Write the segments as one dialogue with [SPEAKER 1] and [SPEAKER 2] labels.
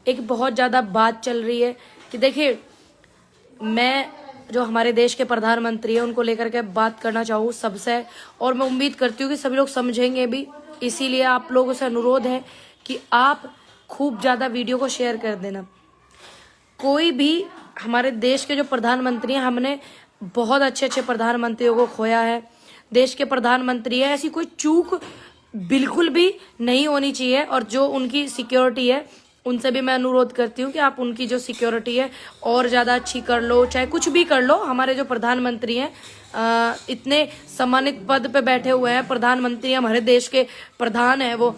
[SPEAKER 1] एक बहुत ज़्यादा बात चल रही है कि देखिए, मैं जो हमारे देश के प्रधानमंत्री हैं उनको लेकर के बात करना चाहूँ सबसे, और मैं उम्मीद करती हूँ कि सभी लोग समझेंगे भी। इसीलिए आप लोगों से अनुरोध है कि आप खूब ज़्यादा वीडियो को शेयर कर देना। कोई भी हमारे देश के जो प्रधानमंत्री हैं, हमने बहुत अच्छे अच्छे प्रधानमंत्रियों को खोया है। देश के प्रधानमंत्री है, ऐसी कोई चूक बिल्कुल भी नहीं होनी चाहिए। और जो उनकी सिक्योरिटी है, उनसे भी मैं अनुरोध करती हूँ कि आप उनकी जो सिक्योरिटी है और ज़्यादा अच्छी कर लो, चाहे कुछ भी कर लो। हमारे जो प्रधानमंत्री हैं, इतने सम्मानित पद पे बैठे हुए हैं, प्रधानमंत्री हमारे देश के प्रधान हैं वो,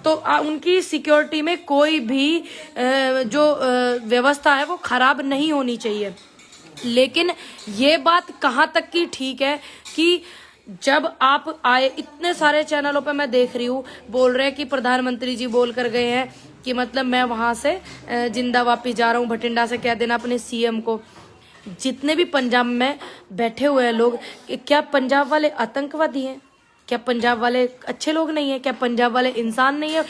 [SPEAKER 1] तो उनकी सिक्योरिटी में कोई भी जो व्यवस्था है वो खराब नहीं होनी चाहिए। लेकिन ये बात कहाँ तक की ठीक है कि जब आप आए, इतने सारे चैनलों पे मैं देख रही हूँ बोल रहे हैं कि प्रधानमंत्री जी बोल कर गए हैं कि मतलब मैं वहां से जिंदा वापिस जा रहा हूँ, भटिंडा से कह देना अपने सीएम को। जितने भी पंजाब में बैठे हुए हैं लोग, क्या पंजाब वाले आतंकवादी हैं? क्या पंजाब वाले अच्छे लोग नहीं है? क्या पंजाब वाले इंसान नहीं है?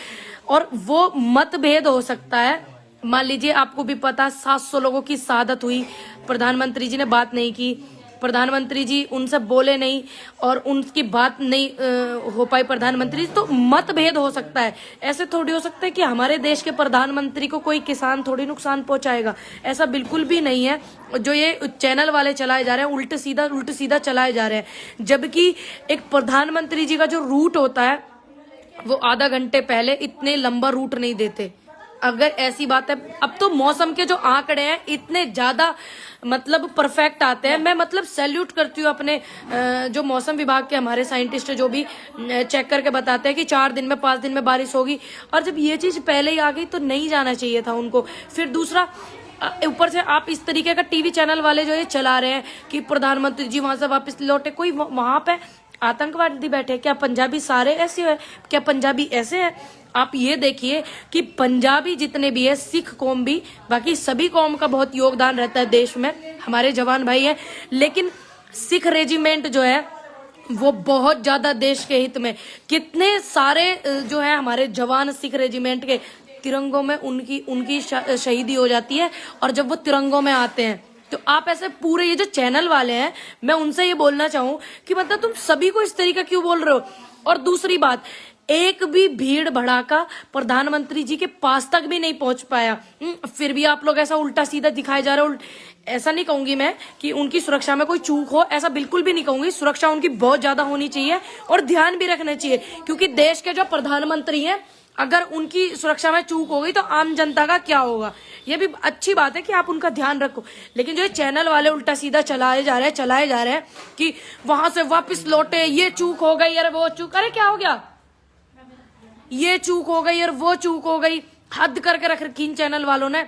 [SPEAKER 1] और वो मतभेद हो सकता है। मान लीजिए आपको भी पता 700 लोगों की शहादत हुई, प्रधानमंत्री जी ने बात नहीं की, प्रधानमंत्री जी उनसे बोले नहीं और उनकी बात नहीं हो पाई प्रधानमंत्री, तो मतभेद हो सकता है। ऐसे थोड़ी हो सकता है कि हमारे देश के प्रधानमंत्री को कोई किसान थोड़ी नुकसान पहुंचाएगा, ऐसा बिल्कुल भी नहीं है। जो ये चैनल वाले चलाए जा रहे हैं, उल्ट सीधा चलाए जा रहे हैं। जबकि एक प्रधानमंत्री जी का जो रूट होता है वो आधा घंटे पहले इतने लंबा रूट नहीं देते। अगर ऐसी बात है, अब तो मौसम के जो आंकड़े हैं इतने ज्यादा मतलब परफेक्ट आते हैं। मैं मतलब सैल्यूट करती हूँ अपने जो मौसम विभाग के हमारे साइंटिस्ट जो भी चेक करके बताते हैं कि 4 दिन में 5 दिन में बारिश होगी। और जब ये चीज पहले ही आ गई तो नहीं जाना चाहिए था उनको। फिर दूसरा, ऊपर से आप इस तरीके का टीवी चैनल वाले जो ये चला रहे हैं कि प्रधानमंत्री जी वहां से वापस लौटे, कोई वहां पे आतंकवादी बैठे? क्या पंजाबी सारे ऐसे है? क्या पंजाबी ऐसे है? आप ये देखिए कि पंजाबी जितने भी है, सिख कौम भी, बाकी सभी कौम का बहुत योगदान रहता है देश में, हमारे जवान भाई हैं। लेकिन सिख रेजिमेंट जो है वो बहुत ज्यादा देश के हित में, कितने सारे जो है हमारे जवान सिख रेजिमेंट के तिरंगों में उनकी शहीदी हो जाती है। और जब वो तिरंगों में आते हैं तो आप ऐसे पूरे ये जो चैनल वाले हैं, मैं उनसे ये बोलना चाहूँ कि मतलब तुम सभी को इस तरीका क्यों बोल रहे हो? और दूसरी बात, एक भी भीड़ भड़ाका प्रधानमंत्री जी के पास तक भी नहीं पहुंच पाया, फिर भी आप लोग ऐसा उल्टा सीधा दिखाए जा रहे हो। ऐसा नहीं कहूंगी मैं कि उनकी सुरक्षा में कोई चूक हो, ऐसा बिल्कुल भी नहीं कहूंगी। सुरक्षा उनकी बहुत ज्यादा होनी चाहिए और ध्यान भी रखना चाहिए, क्योंकि देश के जो प्रधानमंत्री हैं, अगर उनकी सुरक्षा में चूक हो गई तो आम जनता का क्या होगा? ये भी अच्छी बात है कि आप उनका ध्यान रखो। लेकिन जो ये चैनल वाले उल्टा सीधा चलाए जा रहे हैं कि वहां से वापस लौटे, ये चूक हो गई, अरे वो चूक, अरे क्या हो गया, ये चूक हो गई और वो चूक हो गई, हद करके रख रखी इन चैनल वालों ने।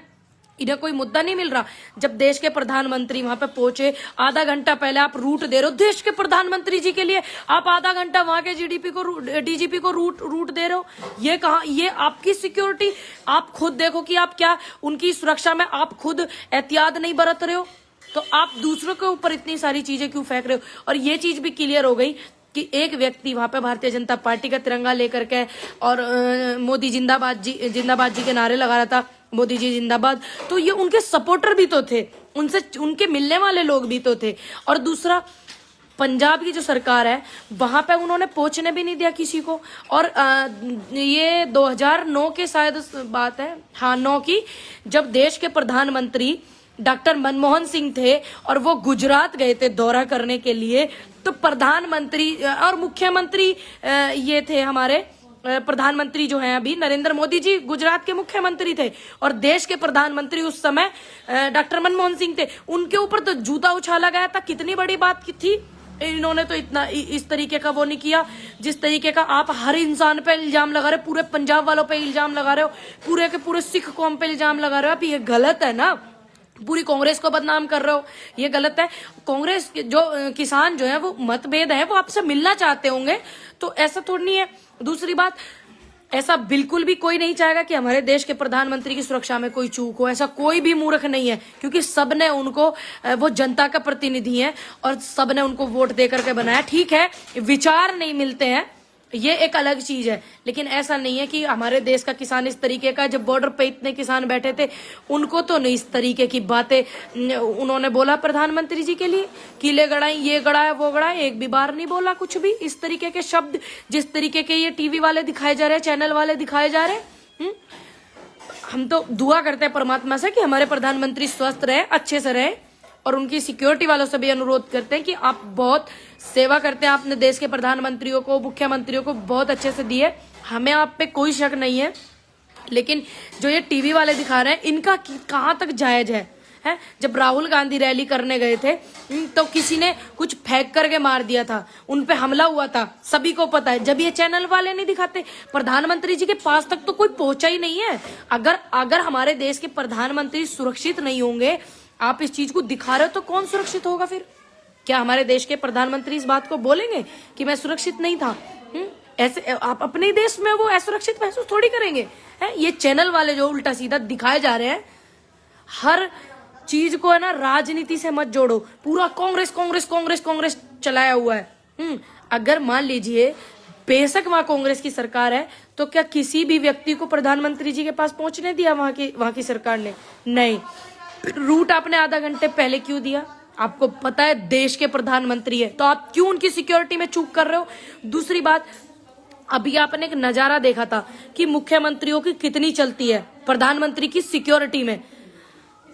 [SPEAKER 1] इन्हें कोई मुद्दा नहीं मिल रहा। जब देश के प्रधानमंत्री वहां पे पहुंचे, आधा घंटा पहले आप रूट दे रहे हो देश के प्रधानमंत्री जी के लिए, आप आधा घंटा वहां के डीजीपी को रूट दे रहे हो। ये कहा, ये आपकी सिक्योरिटी? आप खुद देखो कि आप क्या उनकी सुरक्षा में आप खुद एहतियात नहीं बरत रहे हो, तो आप दूसरों के ऊपर इतनी सारी चीजें क्यों फेंक रहे हो? और ये चीज भी क्लियर हो गई कि एक व्यक्ति वहां पे भारतीय जनता पार्टी का तिरंगा लेकर के और मोदी जिंदाबाद जी के नारे लगा रहा था, मोदी जी जिंदाबाद, तो ये उनके सपोर्टर भी तो थे, उनसे उनके मिलने वाले लोग भी तो थे। और दूसरा, पंजाब की जो सरकार है वहां पे उन्होंने पहुंचने भी नहीं दिया किसी को। और ये 2009 के शायद बात है, हाँ 9 की, जब देश के प्रधानमंत्री डॉक्टर मनमोहन सिंह थे और वो गुजरात गए थे दौरा करने के लिए, तो प्रधानमंत्री और मुख्यमंत्री ये थे हमारे प्रधानमंत्री जो हैं अभी नरेंद्र मोदी जी गुजरात के मुख्यमंत्री थे, और देश के प्रधानमंत्री उस समय डॉक्टर मनमोहन सिंह थे। उनके ऊपर तो जूता उछाला गया था, कितनी बड़ी बात की थी। इन्होंने तो इतना इस तरीके का वो नहीं किया जिस तरीके का आप हर इंसान पे इल्जाम लगा रहे हो, पूरे पंजाब वालों पे इल्जाम लगा रहे हो, पूरे के पूरे सिख कौम पे इल्जाम लगा रहे हो। आप ये गलत है ना, पूरी कांग्रेस को बदनाम कर रहे हो, ये गलत है। कांग्रेस के जो किसान जो है वो मतभेद है, वो आपसे मिलना चाहते होंगे, तो ऐसा थोड़ी नहीं है। दूसरी बात, ऐसा बिल्कुल भी कोई नहीं चाहेगा कि हमारे देश के प्रधानमंत्री की सुरक्षा में कोई चूक हो, ऐसा कोई भी मूर्ख नहीं है, क्योंकि सबने उनको, वो जनता का प्रतिनिधि है और सबने उनको वोट दे करके बनाया। ठीक है, विचार नहीं मिलते हैं, ये एक अलग चीज है। लेकिन ऐसा नहीं है कि हमारे देश का किसान इस तरीके का, जब बॉर्डर पे इतने किसान बैठे थे उनको तो नहीं इस तरीके की बातें उन्होंने बोला प्रधानमंत्री जी के लिए, किले गड़ाई, ये गड़ाया, वो गड़ाया, एक भी बार नहीं बोला कुछ भी इस तरीके के शब्द जिस तरीके के ये टीवी वाले दिखाए जा रहे हैं, चैनल वाले दिखाए जा रहे हैं। हम तो दुआ करते हैं परमात्मा से कि हमारे प्रधानमंत्री स्वस्थ रहे, अच्छे से रहे, और उनकी सिक्योरिटी वालों से भी अनुरोध करते हैं कि आप बहुत सेवा करते हैं, आपने देश के प्रधानमंत्रियों को, मुख्यमंत्रियों को बहुत अच्छे से दिए, हमें आप पे कोई शक नहीं है। लेकिन जो ये टीवी वाले दिखा रहे हैं इनका कहाँ तक जायज है? जब राहुल गांधी रैली करने गए थे तो किसी ने कुछ फेंक करके मार दिया था, उन पे हमला हुआ था, सभी को पता है। जब ये चैनल वाले नहीं दिखाते, प्रधानमंत्री जी के पास तक तो कोई पहुंचा ही नहीं है। अगर हमारे देश के प्रधानमंत्री सुरक्षित नहीं होंगे, आप इस चीज को दिखा रहे हो, तो कौन सुरक्षित होगा फिर? क्या हमारे देश के प्रधानमंत्री इस बात को बोलेंगे कि मैं सुरक्षित नहीं था? ऐसे आप अपने देश में वो असुरक्षित महसूस थोड़ी करेंगे। ये चैनल वाले जो उल्टा सीधा दिखाए जा रहे हैं, हर चीज को है ना राजनीति से मत जोड़ो। पूरा कांग्रेस कांग्रेस कांग्रेस कांग्रेस चलाया हुआ है। अगर मान लीजिए बेशक वहां कांग्रेस की सरकार है, तो क्या किसी भी व्यक्ति को प्रधानमंत्री जी के पास पहुंचने दिया वहां की सरकार ने? नहीं। रूट आपने आधा घंटे पहले क्यों दिया? आपको पता है देश के प्रधानमंत्री है, तो आप क्यों उनकी सिक्योरिटी में चूक कर रहे हो? दूसरी बात, अभी आपने एक नजारा देखा था कि मुख्यमंत्रियों की कितनी चलती है प्रधानमंत्री की सिक्योरिटी में।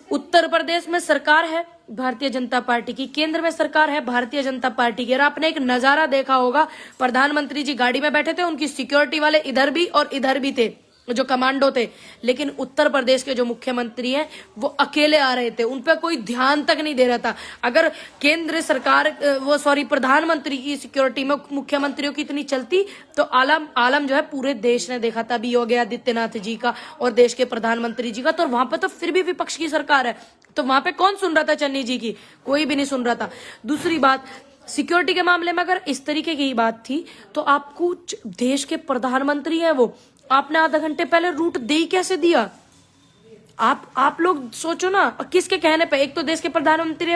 [SPEAKER 1] उत्तर प्रदेश में सरकार है भारतीय जनता पार्टी की, केंद्र में सरकार है भारतीय जनता पार्टी की, और आपने एक नजारा देखा होगा, प्रधानमंत्री जी गाड़ी में बैठे थे, उनकी सिक्योरिटी वाले इधर भी और इधर भी थे, जो कमांडो थे। लेकिन उत्तर प्रदेश के जो मुख्यमंत्री हैं वो अकेले आ रहे थे, उन पर कोई ध्यान तक नहीं दे रहा था। अगर केंद्र सरकार प्रधानमंत्री की सिक्योरिटी में मुख्यमंत्रियों की इतनी चलती, तो आलम जो है पूरे देश ने देखा था, भी योगी आदित्यनाथ जी का और देश के प्रधानमंत्री जी का। तो वहां पर तो फिर भी विपक्ष की सरकार है, तो वहां पे कौन सुन रहा था चन्नी जी की? कोई भी नहीं सुन रहा था। दूसरी बात, सिक्योरिटी के मामले में अगर इस तरीके की बात थी, तो आपको देश के प्रधानमंत्री है वो, आपने आधा घंटे पहले रूट दे ही कैसे दिया? आप लोग सोचो ना, किसके कहने पे? एक तो देश के प्रधानमंत्री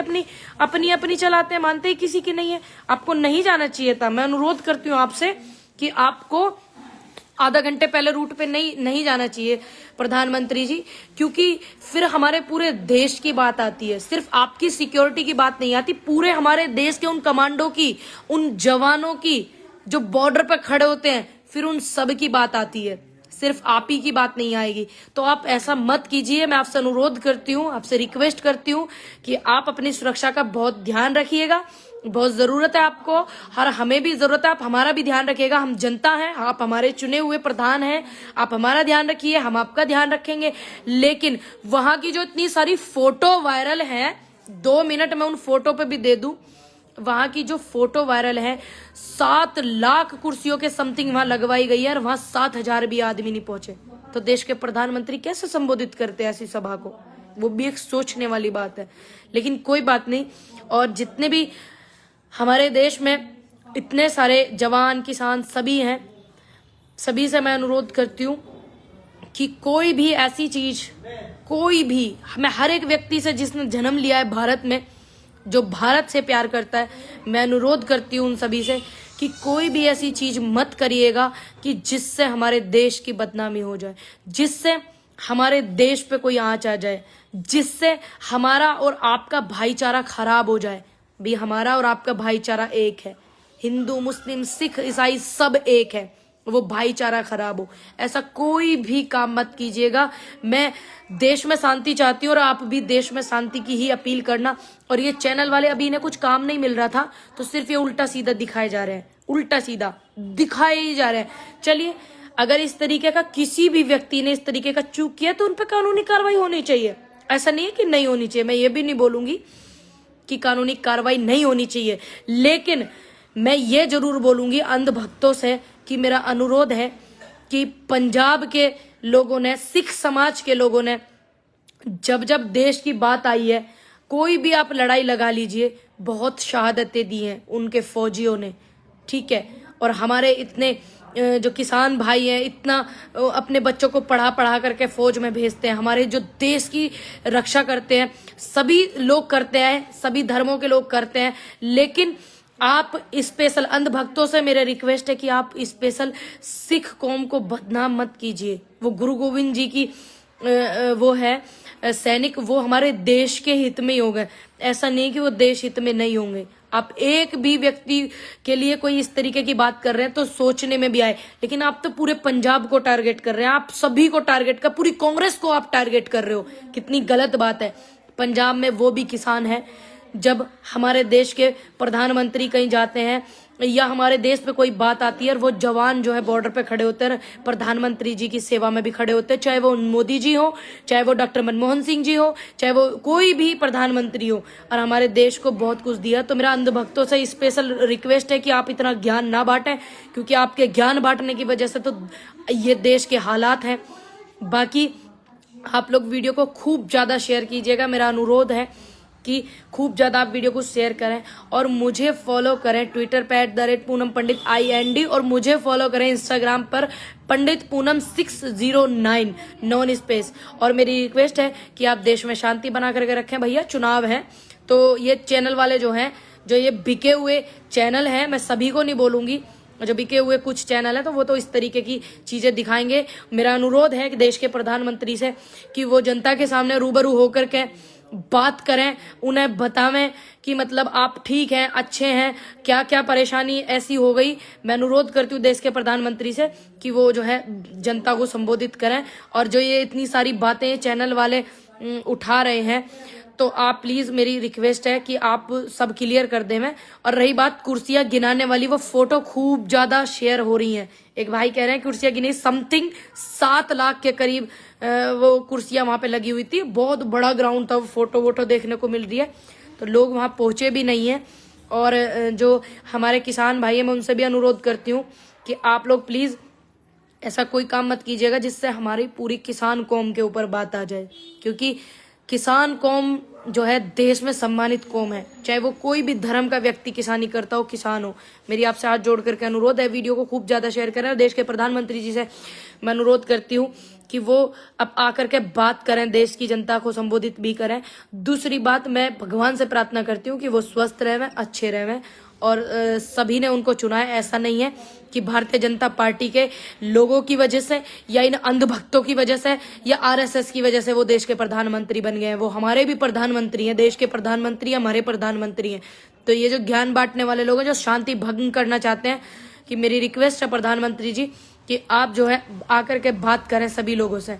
[SPEAKER 1] अपनी चलाते हैं, मानते ही किसी की नहीं है। आपको नहीं जाना चाहिए था। मैं अनुरोध करती हूँ आपसे कि आपको आधा घंटे पहले रूट पे नहीं जाना चाहिए प्रधानमंत्री जी, क्योंकि फिर हमारे पूरे देश की बात आती है, सिर्फ आपकी सिक्योरिटी की बात नहीं आती, पूरे हमारे देश के उन कमांडो की, उन जवानों की जो बॉर्डर पे खड़े होते हैं, फिर उन सब की बात आती है, सिर्फ आप ही की बात नहीं आएगी। तो आप ऐसा मत कीजिए। मैं आपसे अनुरोध करती हूँ, आपसे रिक्वेस्ट करती हूँ कि आप अपनी सुरक्षा का बहुत ध्यान रखिएगा। बहुत जरूरत है आपको, हमें भी जरूरत है, आप हमारा भी ध्यान रखिएगा। हम जनता हैं, आप हमारे चुने हुए प्रधान हैं, आप हमारा ध्यान रखिए, हम आपका ध्यान रखेंगे। लेकिन वहां की जो इतनी सारी फोटो वायरल है, 2 मिनट में उन फोटो पे भी दे दूं, वहां की जो फोटो वायरल है, 7 लाख कुर्सियों के समथिंग वहां लगवाई गई है, और वहां 7,000 भी आदमी नहीं पहुंचे। तो देश के प्रधानमंत्री कैसे संबोधित करते हैं ऐसी सभा को? वो भी एक सोचने वाली बात है। लेकिन कोई बात नहीं। और जितने भी हमारे देश में इतने सारे जवान, किसान सभी हैं, सभी से मैं अनुरोध करती हूँ कि कोई भी ऐसी चीज, कोई भी, मैं हर एक व्यक्ति से जिसने जन्म लिया है भारत में, जो भारत से प्यार करता है, मैं अनुरोध करती हूँ उन सभी से कि कोई भी ऐसी चीज मत करिएगा कि जिससे हमारे देश की बदनामी हो जाए, जिससे हमारे देश पे कोई आंच आ जाए, जिससे हमारा और आपका भाईचारा खराब हो जाए। भी हमारा और आपका भाईचारा एक है, हिंदू, मुस्लिम, सिख, ईसाई सब एक है, वो भाईचारा खराब हो, ऐसा कोई भी काम मत कीजिएगा। मैं देश में शांति चाहती हूँ और आप भी देश में शांति की ही अपील करना। और ये चैनल वाले, अभी इन्हें कुछ काम नहीं मिल रहा था, तो सिर्फ ये उल्टा सीधा दिखाए जा रहे हैं, उल्टा सीधा दिखाए ही जा रहे हैं। चलिए, अगर इस तरीके का किसी भी व्यक्ति ने इस तरीके का चूक किया तो उन पर कानूनी कार्रवाई होनी चाहिए। ऐसा नहीं है कि नहीं होनी चाहिए, मैं ये भी नहीं बोलूंगी कि कानूनी कार्रवाई नहीं होनी चाहिए, लेकिन मैं ये जरूर बोलूंगी अंधभक्तों से कि मेरा अनुरोध है कि पंजाब के लोगों ने, सिख समाज के लोगों ने, जब जब देश की बात आई है, कोई भी आप लड़ाई लगा लीजिए, बहुत शहादतें दी हैं उनके फौजियों ने, ठीक है। और हमारे इतने जो किसान भाई हैं, इतना अपने बच्चों को पढ़ा करके फौज में भेजते हैं, हमारे जो देश की रक्षा करते हैं, सभी लोग करते हैं, सभी धर्मों के लोग करते हैं। लेकिन आप स्पेशल अंधभक्तों से मेरा रिक्वेस्ट है कि आप स्पेशल सिख कौम को बदनाम मत कीजिए। वो गुरु गोविंद जी की वो है सैनिक, वो हमारे देश के हित में ही होंगे, ऐसा नहीं कि वो देश हित में नहीं होंगे। आप एक भी व्यक्ति के लिए कोई इस तरीके की बात कर रहे हैं तो सोचने में भी आए, लेकिन आप तो पूरे पंजाब को टारगेट कर रहे हैं, आप सभी को टारगेट कर, पूरी कांग्रेस को आप टारगेट कर रहे हो। कितनी गलत बात है। पंजाब में वो भी किसान है। जब हमारे देश के प्रधानमंत्री कहीं जाते हैं या हमारे देश पे कोई बात आती है और वो जवान जो है बॉर्डर पे खड़े होते हैं, प्रधानमंत्री जी की सेवा में भी खड़े होते हैं, चाहे वो मोदी जी हो, चाहे वो डॉक्टर मनमोहन सिंह जी हो, चाहे वो कोई भी प्रधानमंत्री हो, और हमारे देश को बहुत कुछ दिया। तो मेरा अंधभक्तों से स्पेशल रिक्वेस्ट है कि आप इतना ज्ञान ना बांटें, क्योंकि आपके ज्ञान बांटने की वजह से तो ये देश के हालात हैं। बाकी आप लोग वीडियो को खूब ज्यादा शेयर कीजिएगा, मेरा अनुरोध है कि खूब ज्यादा आप वीडियो को शेयर करें और मुझे फॉलो करें ट्विटर पे @पूनम पंडित IND, और मुझे फॉलो करें इंस्टाग्राम पर पंडित पूनम 609 नॉन स्पेस। और मेरी रिक्वेस्ट है कि आप देश में शांति बना करके रखें। भैया चुनाव है तो ये चैनल वाले जो हैं, जो ये बिके हुए चैनल हैं, मैं सभी को नहीं बोलूंगी, जो बिके हुए कुछ चैनल है तो वो तो इस तरीके की चीजें दिखाएंगे। मेरा अनुरोध है कि देश के प्रधानमंत्री से कि वो जनता के सामने रूबरू होकर के बात करें, उन्हें बतावें कि मतलब आप ठीक हैं, अच्छे हैं, क्या क्या परेशानी ऐसी हो गई। मैं अनुरोध करती हूँ देश के प्रधानमंत्री से कि वो जो है जनता को संबोधित करें। और जो ये इतनी सारी बातें चैनल वाले उठा रहे हैं, तो आप प्लीज, मेरी रिक्वेस्ट है कि आप सब क्लियर कर दें। मैं और रही बात कुर्सियां गिनाने वाली, वो फोटो खूब ज्यादा शेयर हो रही हैं। एक भाई कह रहे हैं कुर्सियां गिनी, समथिंग 7 लाख के करीब वो कुर्सियां वहां पे लगी हुई थी। बहुत बड़ा ग्राउंड था, फोटो वोटो देखने को मिल रही है, तो लोग वहां पहुंचे भी नहीं है। और जो हमारे किसान भाई है, मैं उनसे भी अनुरोध करती हूँ कि आप लोग प्लीज ऐसा कोई काम मत कीजिएगा जिससे हमारी पूरी किसान कौम के ऊपर बात आ जाए, क्योंकि किसान कौम जो है देश में सम्मानित कौम है। चाहे वो कोई भी धर्म का व्यक्ति किसानी करता हो, किसान हो। मेरी आपसे हाथ जोड़ करके अनुरोध है, वीडियो को खूब ज्यादा शेयर करें। और देश के प्रधानमंत्री जी से मैं अनुरोध करती हूँ कि वो अब आकर के बात करें, देश की जनता को संबोधित भी करें। दूसरी बात, मैं भगवान से प्रार्थना करती हूँ कि वो स्वस्थ रहें, अच्छे रहें, और सभी ने उनको चुना है। ऐसा नहीं है कि भारतीय जनता पार्टी के लोगों की वजह से या इन अंधभक्तों की वजह से या RSS की वजह से वो देश के प्रधानमंत्री बन गए हैं। वो हमारे भी प्रधानमंत्री हैं, देश के प्रधानमंत्री हमारे प्रधानमंत्री हैं। तो ये जो ज्ञान बांटने वाले लोग हैं, जो शांति भंग करना चाहते हैं, कि मेरी रिक्वेस्ट है प्रधानमंत्री जी कि आप जो है आकर के बात करें सभी लोगों से।